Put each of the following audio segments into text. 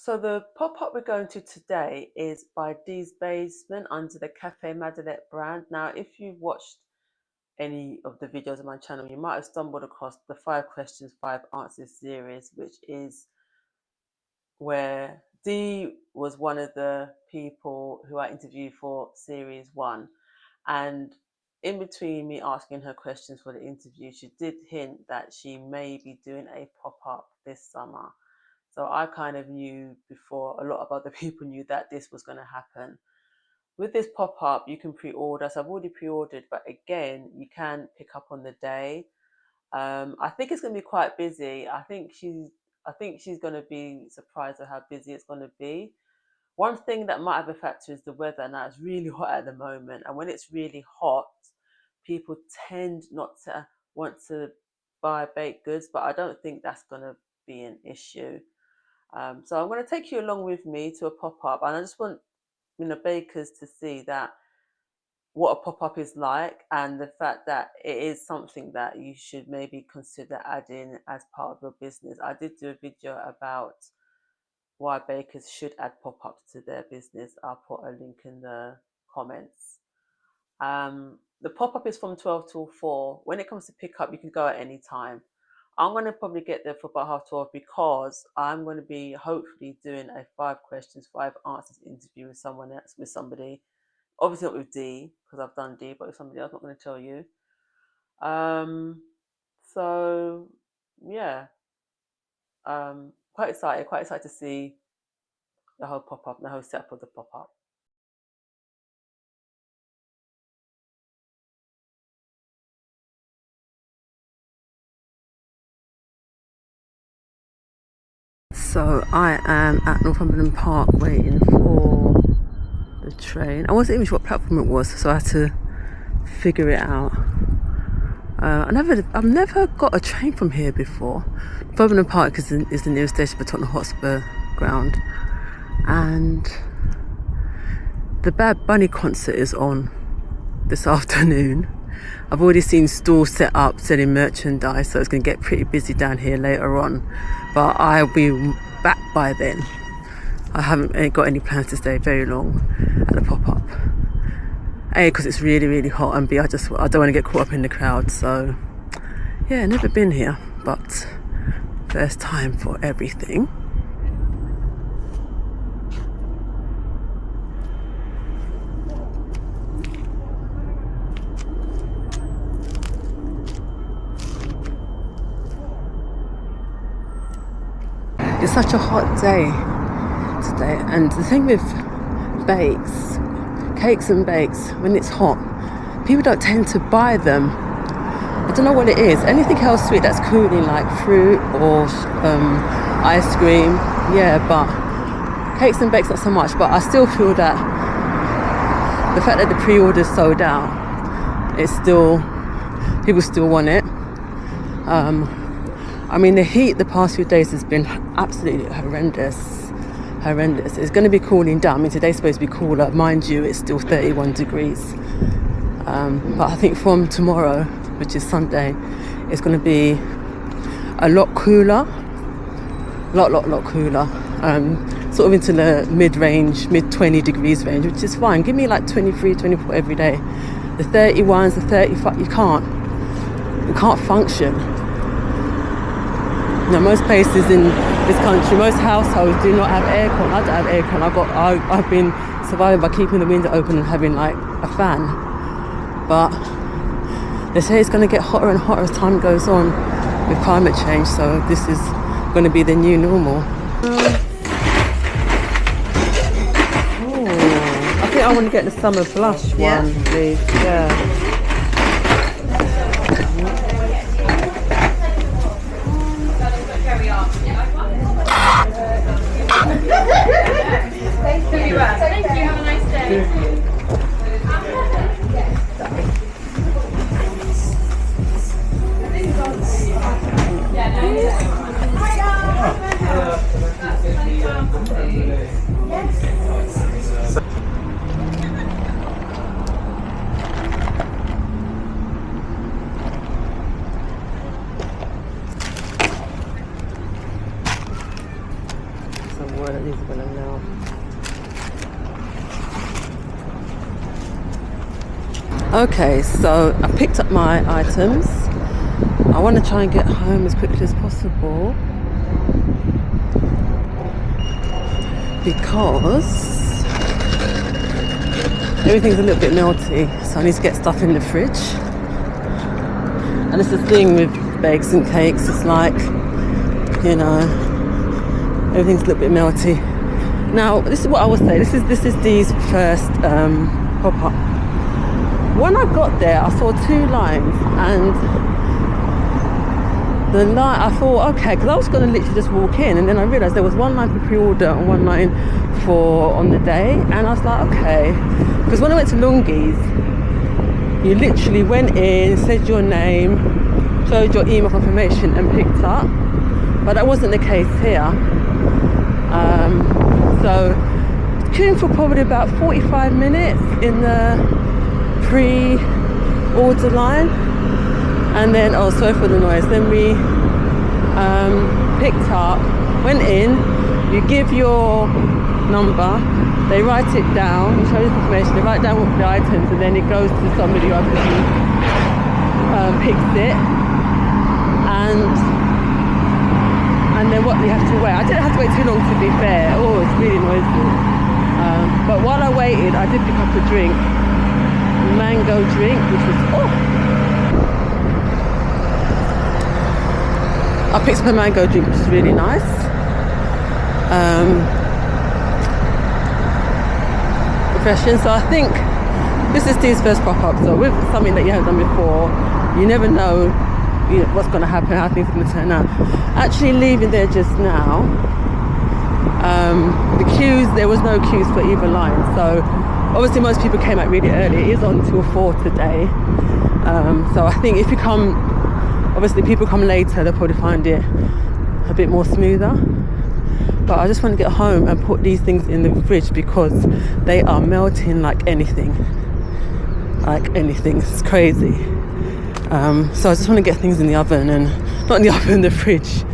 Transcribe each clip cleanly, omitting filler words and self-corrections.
So the pop-up we're going to today is by Dee's Basement under the Cafe Madalette brand. Now, if you've watched any of the videos on my channel, you might have stumbled across the 5 questions, 5 answers series, which is where Dee was one of the people who I interviewed for series 1. And in between me asking her questions for the interview, she did hint that she may be doing a pop-up this summer. So I kind of knew before a lot of other people knew that this was going to happen. With this pop-up, you can pre-order. So I've already pre-ordered, but again, you can pick up on the day. I think it's going to be quite busy. I think she's going to be surprised at how busy it's going to be. One thing that might have a factor is the weather. Now it's really hot at the moment, and when it's really hot, people tend not to want to buy baked goods, but I don't think that's going to be an issue. So I'm going to take you along with me to a pop-up, and I just want bakers to see that what a pop-up is like, and the fact that it is something that you should maybe consider adding as part of your business. I did do a video about why bakers should add pop-ups to their business. I'll put a link in the comments. The pop-up is from 12 till 4. When it comes to pick-up, you can go at any time. I'm going to probably get there for about 12:30 because I'm going to be hopefully doing a 5 questions, 5 answers interview with someone else, with somebody. Obviously not with Dee, because I've done Dee, but with somebody else. I'm not going to tell you. So yeah, quite excited to see the whole pop-up, the whole setup of the pop-up. So I am at Northumberland Park waiting for the train. I wasn't even sure what platform it was, so I had to figure it out. I've never got a train from here before. Northumberland Park is the nearest station for Tottenham Hotspur ground, and the Bad Bunny concert is on this afternoon. I've already seen stalls set up selling merchandise, so it's going to get pretty busy down here later on, but I'll be back by then. I haven't got any plans to stay very long at the pop-up. A, because it's really, really hot, and B, I don't want to get caught up in the crowd. So yeah, never been here, but first time for everything. It's such a hot day today, and the thing with cakes and bakes, when it's hot, people don't tend to buy them. I don't know what it is. Anything else sweet that's cooling, like fruit or ice cream, yeah, but cakes and bakes not so much. But I still feel that the fact that the pre-order's sold out, people still want it. I mean, the heat the past few days has been absolutely horrendous. It's going to be cooling down. I mean, today's supposed to be cooler. Mind you, it's still 31 degrees. But I think from tomorrow, which is Sunday, it's going to be a lot cooler. Lot cooler. Sort of into the mid-range, mid-20 degrees range, which is fine. Give me like 23, 24 every day. The 31s, the 35, you can't function. Now, most places in this country, most households do not have aircon. I don't have aircon. I've been surviving by keeping the window open and having like a fan. But they say it's going to get hotter and hotter as time goes on with climate change. So this is going to be the new normal. I think I want to get the summer blush one, please. Yeah. Thank you. Have a nice day. invisible and now. Okay, so I picked up my items. I want to try and get home as quickly as possible because everything's a little bit melty, so I need to get stuff in the fridge. And it's the thing with bakes and cakes, it's like, you know, everything's a little bit melty. Now, this is what I will say, this is Dee's first pop-up. When I got there, I saw 2 lines, and the line, I thought, okay, because I was going to literally just walk in, and then I realised there was 1 line for pre-order and 1 line for on the day, and I was like, okay, because when I went to Lungi's, you literally went in, said your name, showed your email confirmation and picked up, but that wasn't the case here. So queuing for probably about 45 minutes in the pre-order line, and then, oh, sorry for the noise, then we picked up, went in, you give your number, they write it down, you show the information, they write down the items, and then it goes to somebody who obviously picks it, and then what you have to wait. I didn't have to wait too long, to be fair. Oh, it's really noisy. But while I waited, I did pick up a drink, mango drink, which was, I picked up a mango drink, which is really nice. Refreshing. So I think this is Steve's first pop-up. So with something that you haven't done before, you never know, what's going to happen, how things are going to turn out. Actually leaving there just now, the queues, there was no queues for either line. So obviously most people came out really early. It is on till 4 today. So I think if you come, obviously people come later, they'll probably find it a bit more smoother. But I just want to get home and put these things in the fridge because they are melting like anything. Like anything, it's crazy. So I just want to get things in the oven, and not in the oven, in the fridge,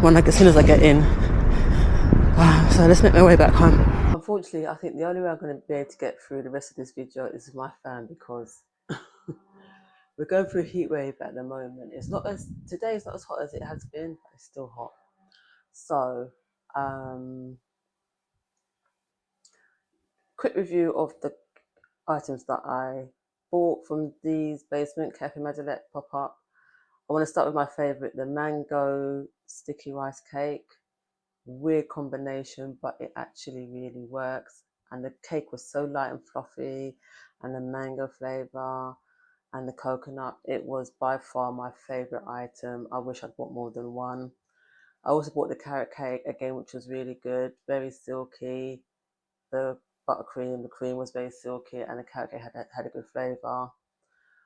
as soon as I get in. So let's make my way back home. Unfortunately, I think the only way I'm going to be able to get through the rest of this video is with my fan, because we're going through a heat wave at the moment. Today is not as hot as it has been, but it's still hot. So, quick review of the items that I bought from Dee's basement, Cafe Madalette Pop Up. I want to start with my favourite, the mango sticky rice cake. Weird combination, but it actually really works. And the cake was so light and fluffy, and the mango flavour and the coconut. It was by far my favourite item. I wish I'd bought more than one. I also bought the carrot cake again, which was really good, very silky. The the cream was very silky, and the carrot cake had a good flavour.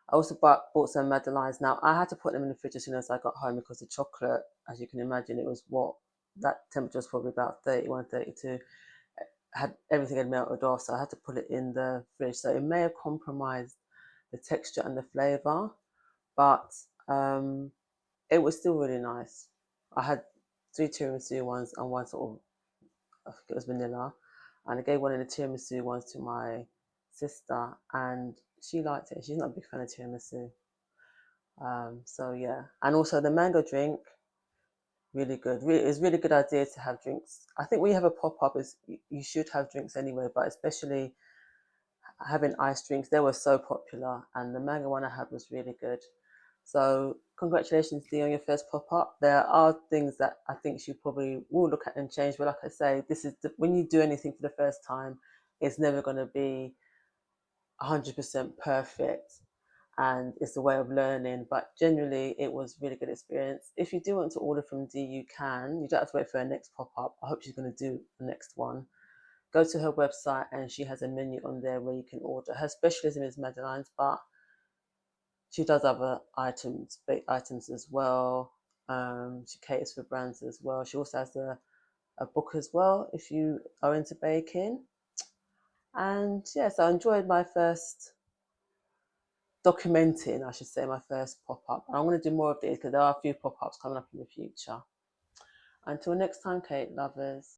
I also bought some Madeleines. Now, I had to put them in the fridge as soon as I got home because the chocolate, as you can imagine, it was that temperature was probably about 31, 32. Everything had melted off, so I had to put it in the fridge. So it may have compromised the texture and the flavour, but it was still really nice. I had 3 tiramisu ones and one sort of, I think it was vanilla. And I gave one of the tiramisu ones to my sister, and she liked it. She's not a big fan of tiramisu. So yeah, and also the mango drink, really good. It's a really good idea to have drinks. I think when you have a pop-up, you should have drinks anyway, but especially having iced drinks, they were so popular, and the mango one I had was really good. So congratulations, Dee, on your first pop-up. There are things that I think you probably will look at and change, but like I say, when you do anything for the first time, it's never going to be 100% perfect, and it's a way of learning, but generally it was a really good experience. If you do want to order from Dee, you don't have to wait for her next pop-up. I hope she's going to do the next one. Go to her website, and she has a menu on there where you can order. Her specialism is Madeleines, but she does other baked items as well. She caters for brands as well. She also has a book as well if you are into baking. And yes, I enjoyed my first documenting, I should say, my first pop-up. I'm going to do more of these because there are a few pop-ups coming up in the future. Until next time, cake lovers.